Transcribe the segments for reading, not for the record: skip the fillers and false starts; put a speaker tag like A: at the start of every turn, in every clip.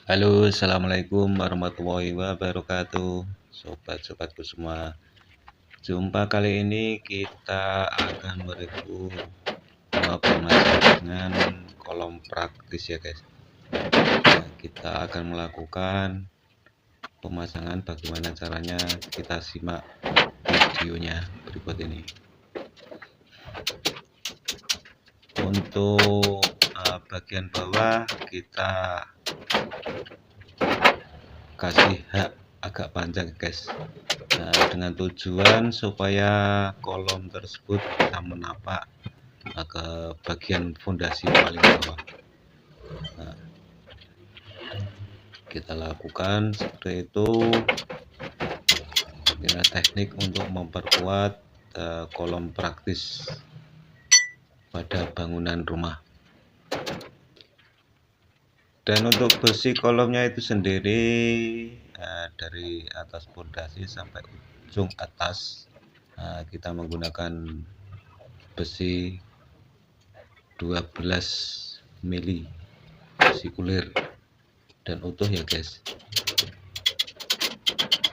A: Halo, assalamualaikum warahmatullahi wabarakatuh, sobat-sobatku semua. Jumpa kali ini kita akan mereview pemasangan kolom praktis ya guys. Nah, kita akan melakukan pemasangan, bagaimana caranya kita simak videonya berikut ini. Untuk bagian bawah kita kasih hak agak panjang guys, dengan tujuan supaya kolom tersebut bisa menapak ke bagian fondasi paling bawah. Nah, kita lakukan seperti itu. Ini teknik untuk memperkuat kolom praktis pada bangunan rumah. Dan untuk besi kolomnya itu sendiri dari atas fondasi sampai ujung atas kita menggunakan besi 12 mili, besi kulir dan utuh ya guys.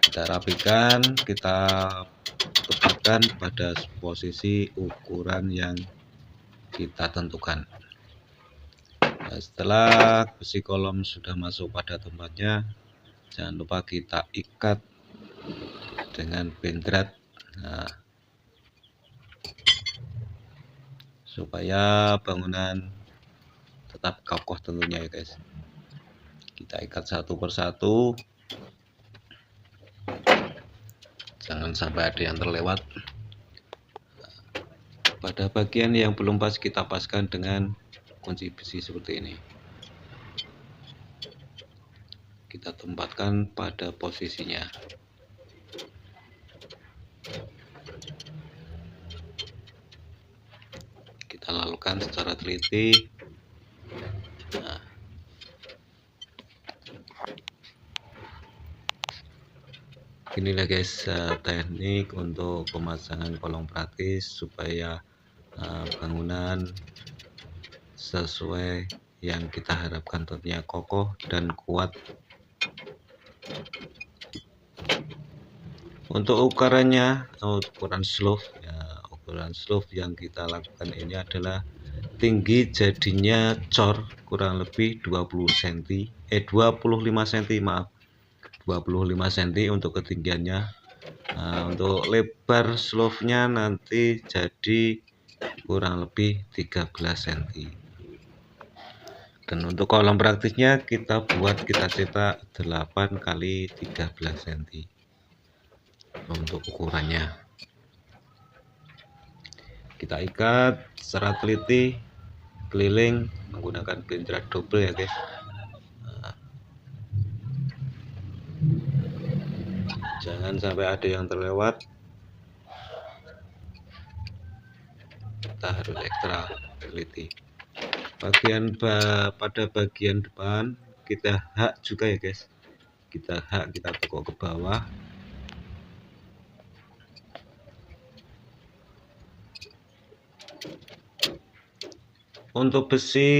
A: Kita rapikan, kita tempatkan pada posisi ukuran yang kita tentukan. Nah, setelah besi kolom sudah masuk pada tempatnya, jangan lupa kita ikat dengan bendrat, supaya bangunan tetap kokoh tentunya ya guys. Kita ikat satu persatu, jangan sampai ada yang terlewat. Pada bagian yang belum pas kita paskan dengan kunci besi seperti ini. Kita tempatkan pada posisinya. Kita lakukan secara teliti. Nah, inilah guys teknik untuk pemasangan kolom praktis supaya bangunan sesuai yang kita harapkan, tentunya kokoh dan kuat. Untuk ukurannya, ukuran slope ya, ukuran slope yang kita lakukan ini adalah tinggi jadinya cor kurang lebih 25 cm, maaf, 25 cm untuk ketinggiannya. Untuk lebar slope-nya nanti jadi kurang lebih 13 cm. Dan untuk kolom praktisnya kita cetak 8 kali 13 cm untuk ukurannya. Kita ikat secara teliti keliling menggunakan bendrat double ya guys. Jangan sampai ada yang terlewat. Kita harus ekstra teliti. Pada bagian depan kita hak juga ya guys. Kita tekuk ke bawah. Untuk besi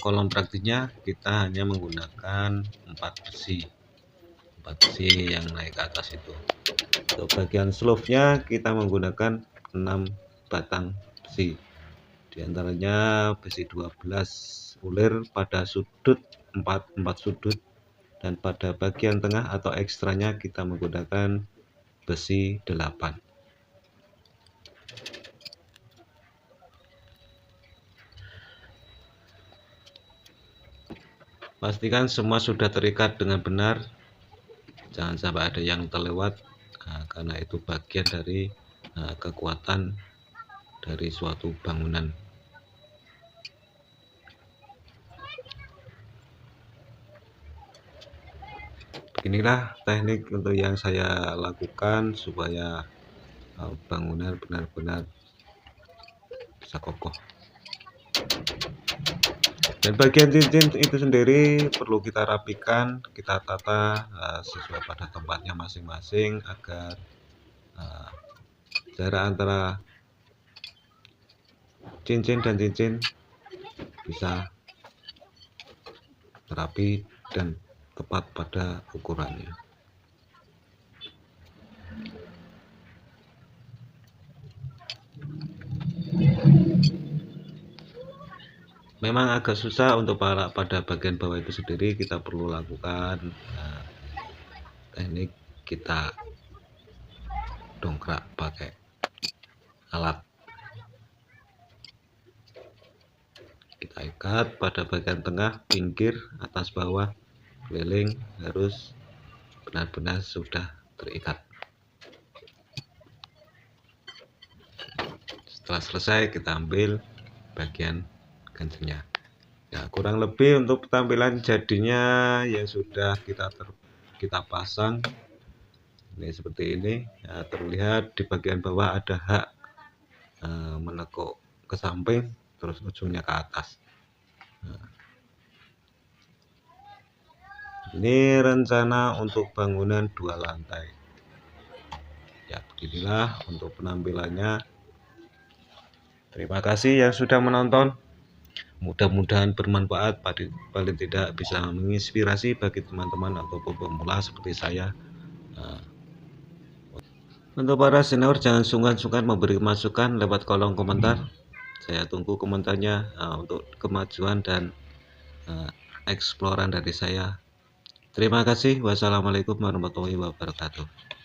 A: kolom praktisnya kita hanya menggunakan 4 besi yang naik ke atas itu. Untuk bagian slope-nya kita menggunakan 6 batang besi, diantaranya besi 12 ulir pada sudut 4 sudut, dan pada bagian tengah atau ekstranya kita menggunakan besi 8. Pastikan semua sudah terikat dengan benar, jangan sampai ada yang terlewat, karena itu bagian dari kekuatan dari suatu bangunan. Inilah teknik untuk yang saya lakukan supaya bangunan benar-benar bisa kokoh. Dan bagian cincin itu sendiri perlu kita rapikan, kita tata sesuai pada tempatnya masing-masing agar jarak antara cincin dan cincin bisa rapi dan tepat pada ukurannya. Memang agak susah untuk pada bagian bawah itu sendiri, kita perlu lakukan teknik kita dongkrak pakai alat. Kita ikat pada bagian tengah, pinggir, atas, bawah, keliling harus benar-benar sudah terikat. Setelah selesai kita ambil bagian ganjelnya. Ya, kurang lebih untuk tampilan jadinya ya sudah kita pasang. Ini seperti ini. Ya, terlihat di bagian bawah ada hak menekuk ke samping, terus ujungnya ke atas. Nah, ini rencana untuk bangunan 2 lantai. Ya, beginilah untuk penampilannya. Terima kasih yang sudah menonton. Mudah-mudahan bermanfaat, paling tidak bisa menginspirasi bagi teman-teman ataupun pemula seperti saya. Untuk para senior, jangan sungkan-sungkan memberi masukan lewat kolom komentar. Saya tunggu komentarnya untuk kemajuan dan eksploran dari saya. Terima kasih. Wassalamualaikum warahmatullahi wabarakatuh.